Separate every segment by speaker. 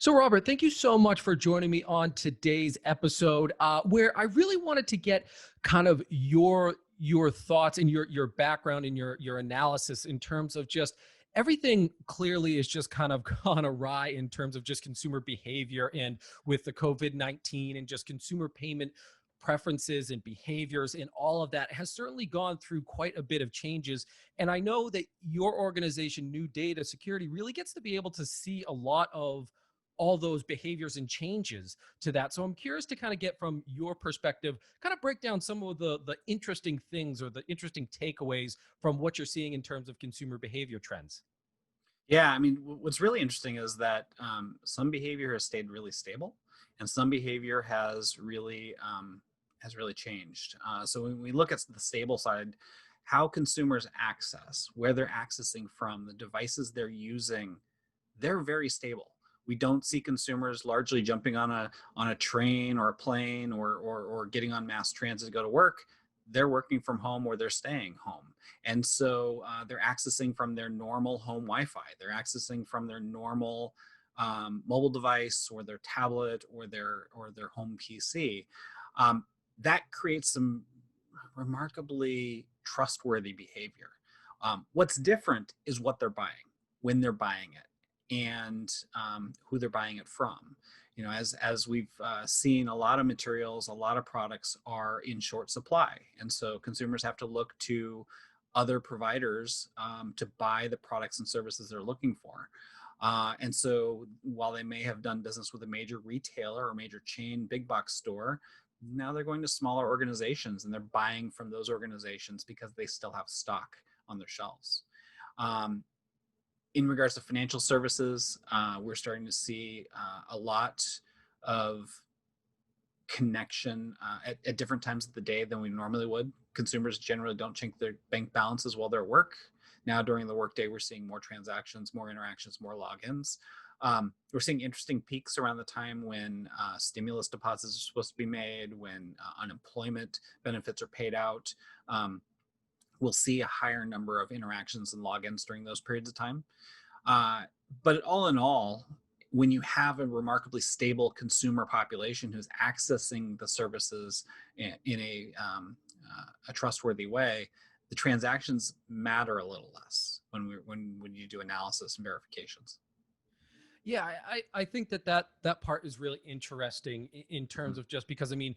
Speaker 1: So, Robert, thank you so much for joining me on today's episode, where I really wanted to get kind of your thoughts and your background and your analysis in terms of just everything clearly is just kind of gone awry in terms of just consumer behavior and with the COVID-19 and just consumer payment preferences and behaviors and all of that has certainly gone through quite a bit of changes. And I know that your organization, NuData Security, really gets to be able to see a lot of all those behaviors and changes to that. So I'm curious to kind of get from your perspective, kind of break down some of the interesting things or the interesting takeaways from what you're seeing in terms of consumer behavior trends.
Speaker 2: Yeah, I mean, what's really interesting is that some behavior has stayed really stable, and some behavior has really changed. So when we look at the stable side, how consumers access, where they're accessing from, the devices they're using, they're very stable. We don't see consumers largely jumping on a train or a plane or getting on mass transit to go to work. They're working from home or they're staying home. And so they're accessing from their normal home Wi-Fi. They're accessing from their normal mobile device or their tablet or their home PC. That creates some remarkably trustworthy behavior. What's different is what they're buying, when they're buying it, and who they're buying it from. As we've seen, a lot of materials, a lot of products are in short supply, and so consumers have to look to other providers to buy the products and services they're looking for. And so while they may have done business with a major retailer or major chain big box store, now they're going to smaller organizations and they're buying from those organizations because they still have stock on their shelves. Um, in regards to financial services, we're starting to see a lot of connection at different times of the day than we normally would. Consumers generally don't check their bank balances while they're at work. Now, during the workday, we're seeing more transactions, more interactions, more logins. We're seeing interesting peaks around the time when stimulus deposits are supposed to be made, when unemployment benefits are paid out. We'll see a higher number of interactions and logins during those periods of time. Uh, but all in all, when you have a remarkably stable consumer population who's accessing the services in a trustworthy way, the transactions matter a little less when you do analysis and verifications.
Speaker 1: Yeah, I think that part is really interesting in terms of just because I mean,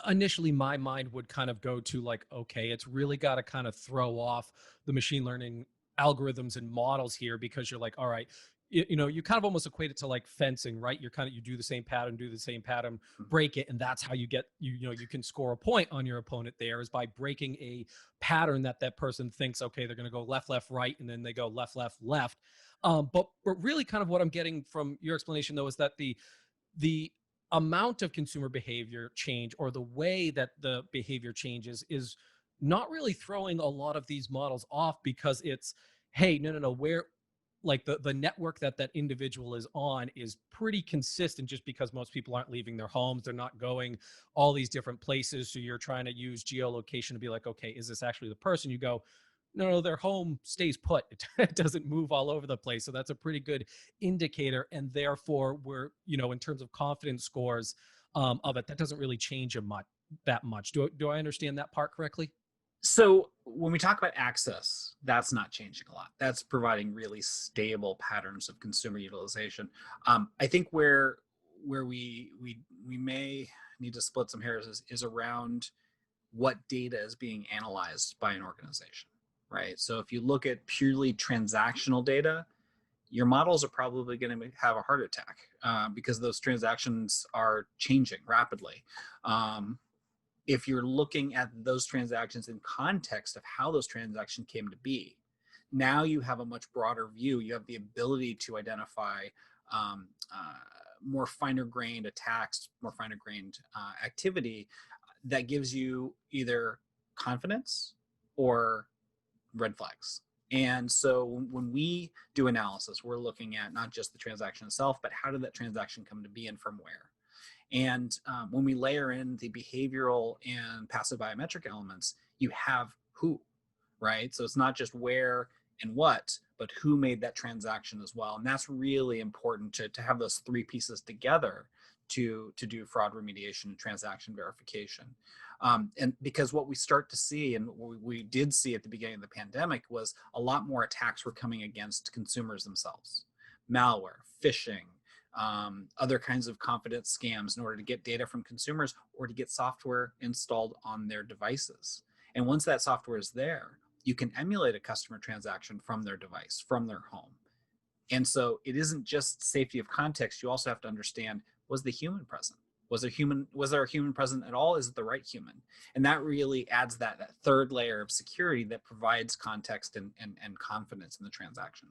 Speaker 1: initially my mind would kind of go to like, okay, it's really got to kind of throw off the machine learning algorithms and models here because you're like, all right, you kind of almost equate it to like fencing, right? You do the same pattern, break it, and that's how you get you can score a point on your opponent there is by breaking a pattern that person thinks, okay, they're going to go left, left, right, and then they go left, left, left. But really kind of what I'm getting from your explanation though is that the amount of consumer behavior change or the way that the behavior changes is not really throwing a lot of these models off because it's, hey, no, where like the network that individual is on is pretty consistent just because most people aren't leaving their homes, they're not going all these different places, so you're trying to use geolocation to be like, okay, is this actually the person? You go, no, their home stays put. It doesn't move all over the place. So that's a pretty good indicator. And therefore, in terms of confidence scores of it, that doesn't really change that much. Do I understand that part correctly?
Speaker 2: So when we talk about access, that's not changing a lot. That's providing really stable patterns of consumer utilization. I think where we may need to split some hairs is around what data is being analyzed by an organization, right? So if you look at purely transactional data, your models are probably going to have a heart attack because those transactions are changing rapidly. Um, if you're looking at those transactions in context of how those transactions came to be, now you have a much broader view. You have the ability to identify um, uh, more finer grained attacks, more finer grained activity that gives you either confidence or red flags. And so when we do analysis, we're looking at not just the transaction itself, but how did that transaction come to be and from where? And when we layer in the behavioral and passive biometric elements, you have who, right? So it's not just where and what, but who made that transaction as well. And that's really important to have those three pieces together to do fraud remediation and transaction verification. And because what we start to see, and we did see at the beginning of the pandemic, was a lot more attacks were coming against consumers themselves. Malware, phishing, other kinds of confidence scams in order to get data from consumers or to get software installed on their devices. And once that software is there, you can emulate a customer transaction from their device, from their home. And so it isn't just safety of context. You also have to understand, was the human present? Was there a human present at all? Is it the right human? And that really adds that third layer of security that provides context and confidence in the transaction.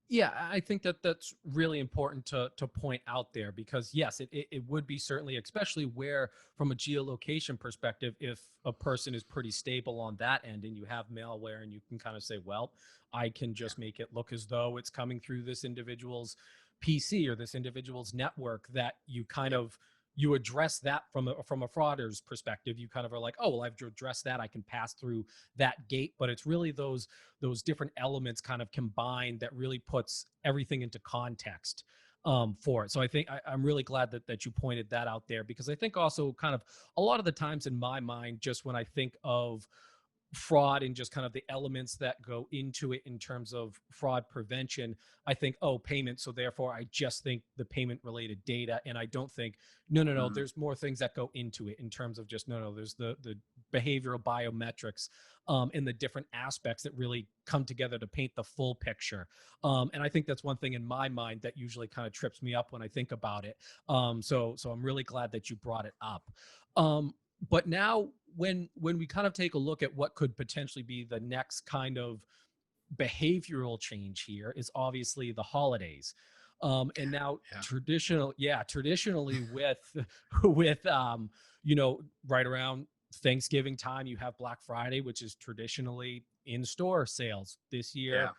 Speaker 1: Yeah, I think that that's really important to point out there, because yes, it would be certainly, especially where from a geolocation perspective, if a person is pretty stable on that end and you have malware and you can kind of say, well, I can just make it look as though it's coming through this individual's PC or this individual's network, that you kind
Speaker 2: Yep.
Speaker 1: of you address that from a frauder's perspective. You kind of are like, oh, well, I've addressed that, I can pass through that gate. But it's really those different elements kind of combined that really puts everything into context for it. So I think I'm really glad that you pointed that out there, because I think also kind of a lot of the times in my mind, just when I think of fraud and just kind of the elements that go into it in terms of fraud prevention, I think, oh, payment, so therefore I just think the payment related data, and I don't think, no,
Speaker 2: Mhm.
Speaker 1: there's more things that go into it in terms of just, no, there's the behavioral biometrics and the different aspects that really come together to paint the full picture. And I think that's one thing in my mind that usually kind of trips me up when I think about it. So I'm really glad that you brought it up. But now when we kind of take a look at what could potentially be the next kind of behavioral change here, is obviously the holidays. And now
Speaker 2: Yeah.
Speaker 1: traditionally with with right around Thanksgiving time, you have Black Friday, which is traditionally in-store sales. This year,
Speaker 2: Yeah.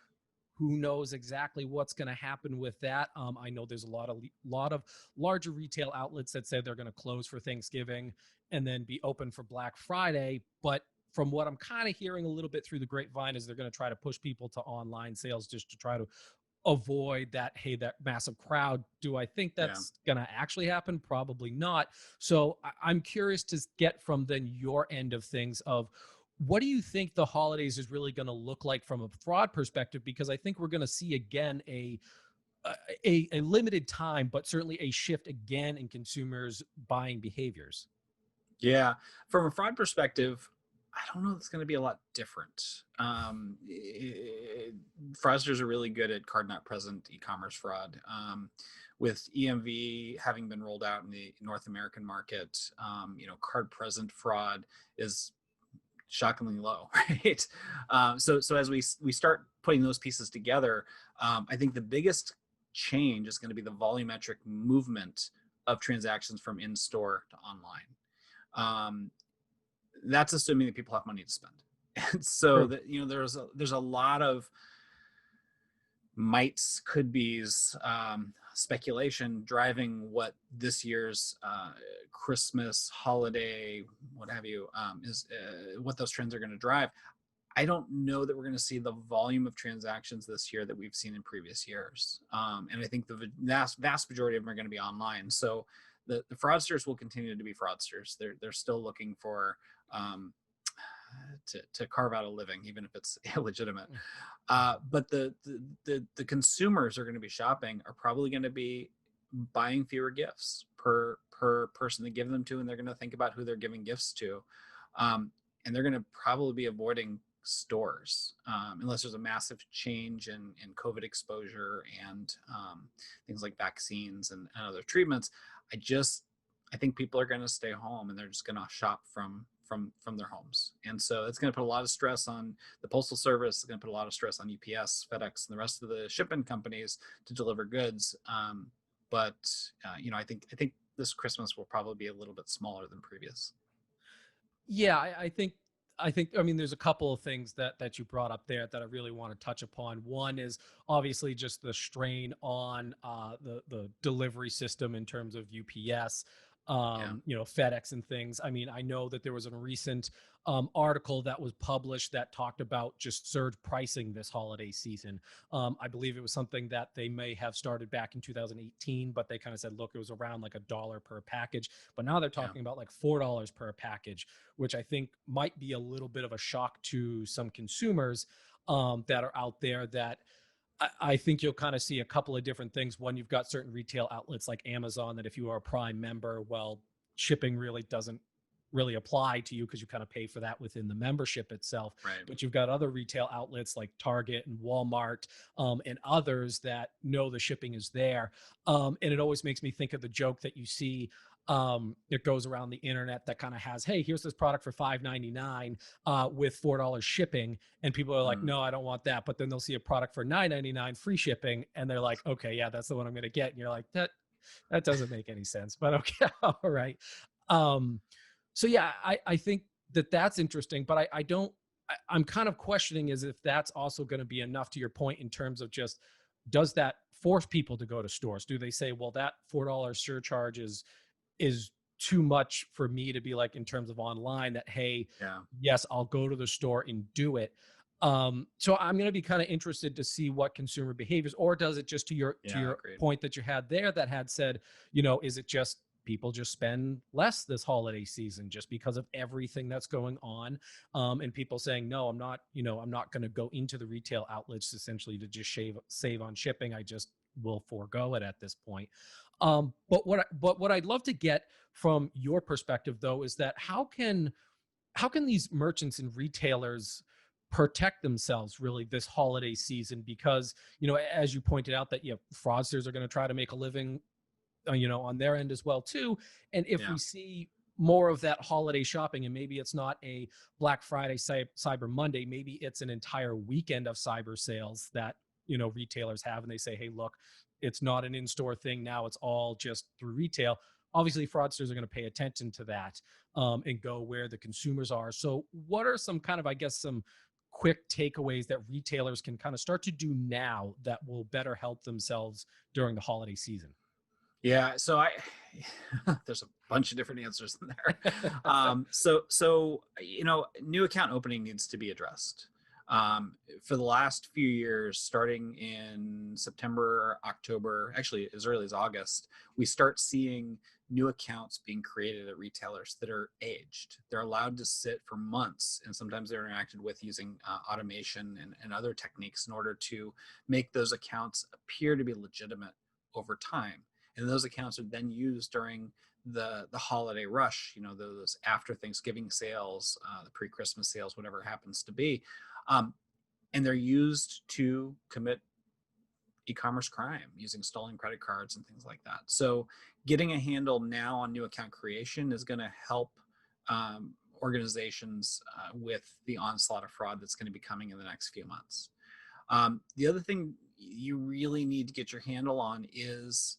Speaker 1: who knows exactly what's going to happen with that. I know there's a lot of larger retail outlets that said they're going to close for Thanksgiving and then be open for Black Friday. But from what I'm kind of hearing a little bit through the grapevine, is they're going to try to push people to online sales just to try to avoid that massive crowd. Do I think
Speaker 2: Yeah.
Speaker 1: that's going to actually happen? Probably not. So I'm curious to get from then your end of things of, what do you think the holidays is really going to look like from a fraud perspective? Because I think we're going to see again a limited time, but certainly a shift again in consumers' buying behaviors.
Speaker 2: Yeah, from a fraud perspective, I don't know if it's going to be a lot different. Fraudsters are really good at card not present e-commerce fraud. With EMV having been rolled out in the North American market, card present fraud is shockingly low, right? So as we start putting those pieces together, I think the biggest change is going to be the volumetric movement of transactions from in-store to online. um, that's assuming that people have money to spend. And so
Speaker 1: True.
Speaker 2: that, there's a lot of mights, could be's, speculation driving what this year's Christmas holiday, what have you, is what those trends are going to drive. I don't know that we're going to see the volume of transactions this year that we've seen in previous years. And I think the vast majority of them are going to be online. So the fraudsters will continue to be fraudsters. They're still looking for um, to carve out a living, even if it's illegitimate. But the consumers are going to be shopping are probably going to be buying fewer gifts per person to give them to, and they're going to think about who they're giving gifts to, and they're going to probably be avoiding stores unless there's a massive change in COVID exposure and things like vaccines and other treatments. I think people are going to stay home and they're just going to shop from their homes, and so it's going to put a lot of stress on the postal service. It's going to put a lot of stress on UPS, FedEx, and the rest of the shipping companies to deliver goods. But I think this Christmas will probably be a little bit smaller than previous.
Speaker 1: Yeah, I think I mean there's a couple of things that you brought up there that I really want to touch upon. One is obviously just the strain on the delivery system in terms of UPS.
Speaker 2: Yeah.
Speaker 1: FedEx and things. I mean, I know that there was a recent article that was published that talked about just surge pricing this holiday season. I believe it was something that they may have started back in 2018, but they kind of said, look, it was around like $1 per package. But now they're
Speaker 2: Yeah.
Speaker 1: talking about like $4 per package, which I think might be a little bit of a shock to some consumers that are out there that I think you'll kind of see a couple of different things. One, you've got certain retail outlets like Amazon that if you are a Prime member, well, shipping really doesn't really apply to you because you kind of pay for that within the membership itself.
Speaker 2: Right.
Speaker 1: But you've got other retail outlets like Target and Walmart and others that know the shipping is there. And it always makes me think of the joke that you see it goes around the internet that kind of has, hey, here's this product for $5.99 with $4 shipping, and people are like,
Speaker 2: Mm.
Speaker 1: no, I don't want that. But then they'll see a product for $9.99 free shipping, and they're like, okay, yeah, that's the one I'm going to get. And you're like, that doesn't make any sense, but okay, all right. Um, so yeah, I think that that's interesting, but I don't. I'm kind of questioning is if that's also going to be enough to your point in terms of just does that force people to go to stores? Do they say, well, that $4 surcharge is too much for me to be like in terms of online that, hey,
Speaker 2: Yeah.
Speaker 1: yes, I'll go to the store and do it. So I'm going to be kind of interested to see what consumer behaviors, or does it just to
Speaker 2: Yeah.
Speaker 1: your
Speaker 2: Agreed.
Speaker 1: point that you had there that had said, is it just people just spend less this holiday season just because of everything that's going on, and people saying, no, I'm not going to go into the retail outlets essentially to just save on shipping. I just will forego it at this point. But what I'd love to get from your perspective though is that how can these merchants and retailers protect themselves really this holiday season? Because as you pointed out that fraudsters are going to try to make a living on their end as well too. And if
Speaker 2: Yeah.
Speaker 1: we see more of that holiday shopping, and maybe it's not a Black Friday, Cyber Monday, maybe it's an entire weekend of cyber sales that retailers have, and they say, hey, look, it's not an in-store thing now, it's all just through retail. Obviously fraudsters are going to pay attention to that and go where the consumers are. So what are some kind of, I guess, some quick takeaways that retailers can kind of start to do now that will better help themselves during the holiday season?
Speaker 2: Yeah, so there's a bunch of different answers in there. So new account opening needs to be addressed. For the last few years, starting in September, October, actually as early as August, we start seeing new accounts being created at retailers that are aged. They're allowed to sit for months, and sometimes they're interacted with using automation and other techniques in order to make those accounts appear to be legitimate over time. And those accounts are then used during the holiday rush, those after Thanksgiving sales, the pre-Christmas sales, whatever it happens to be. And they're used to commit e-commerce crime using stolen credit cards and things like that. So getting a handle now on new account creation is going to help organizations with the onslaught of fraud that's going to be coming in the next few months. The other thing you really need to get your handle on is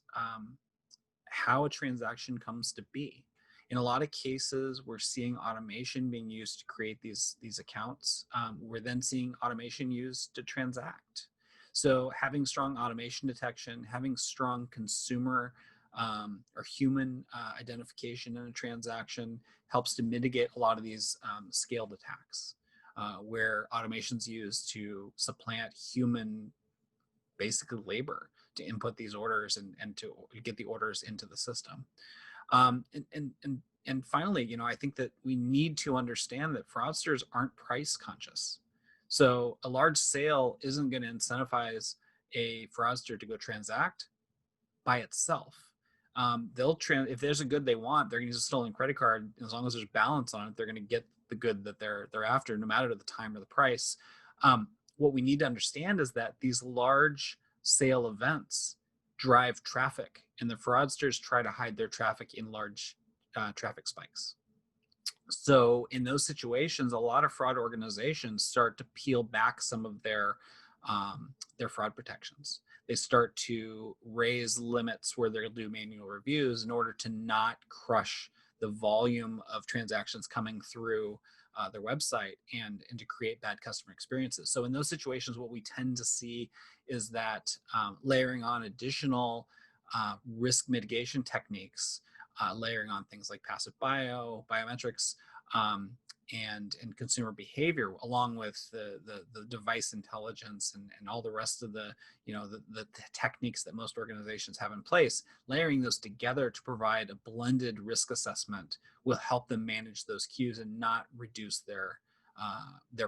Speaker 2: how a transaction comes to be. In a lot of cases, we're seeing automation being used to create these accounts. We're then seeing automation used to transact. So having strong automation detection, having strong consumer or human identification in a transaction helps to mitigate a lot of these scaled attacks, where automation's used to supplant human, basically labor, to input these orders and to get the orders into the system. And finally, I think that we need to understand that fraudsters aren't price conscious. So a large sale isn't going to incentivize a fraudster to go transact by itself. If there's a good they want, they're going to use a stolen credit card. As long as there's balance on it, they're going to get the good that they're after, no matter the time or the price. What we need to understand is that these large sale events drive traffic, and the fraudsters try to hide their traffic in large traffic spikes. So in those situations, a lot of fraud organizations start to peel back some of their fraud protections. They start to raise limits where they'll do manual reviews in order to not crush the volume of transactions coming through their website and to create bad customer experiences. So in those situations, what we tend to see is that layering on additional risk mitigation techniques layering on things like passive biometrics, um, and consumer behavior, along with the device intelligence and all the rest of the techniques that most organizations have in place. Layering those together to provide a blended risk assessment will help them manage those cues and not reduce their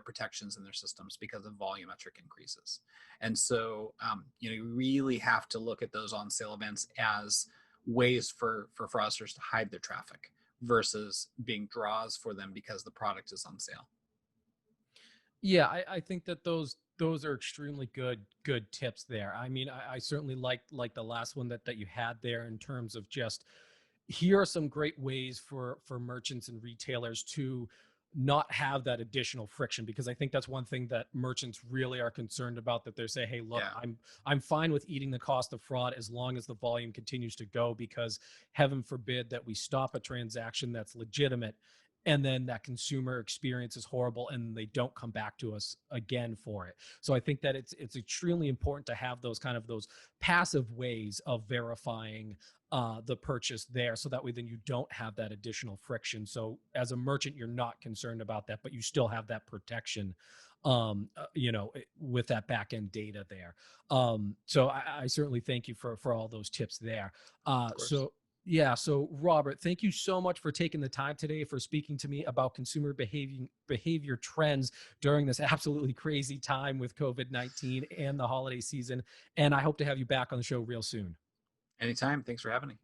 Speaker 2: protections in their systems because of volumetric increases. And so, you really have to look at those on sale events as ways for fraudsters to hide their traffic versus being draws for them because the product is on sale.
Speaker 1: Yeah, I think that those are extremely good tips there. I mean, I certainly like the last one that you had there in terms of just here are some great ways for merchants and retailers to not have that additional friction, because I think that's one thing that merchants really are concerned about, that they say, hey, look,
Speaker 2: Yeah.
Speaker 1: I'm fine with eating the cost of fraud as long as the volume continues to go, because heaven forbid that we stop a transaction that's legitimate and then that consumer experience is horrible and they don't come back to us again for it. So I think that it's extremely important to have those kind of those passive ways of verifying the purchase there, so that way then you don't have that additional friction. So as a merchant, you're not concerned about that, but you still have that protection, with that back end data there. So I certainly thank you for all those tips there.
Speaker 2: Of course.
Speaker 1: So yeah, so Robert, thank you so much for taking the time today for speaking to me about consumer behavior trends during this absolutely crazy time with COVID-19 and the holiday season. And I hope to have you back on the show real soon.
Speaker 2: Anytime. Thanks for having me.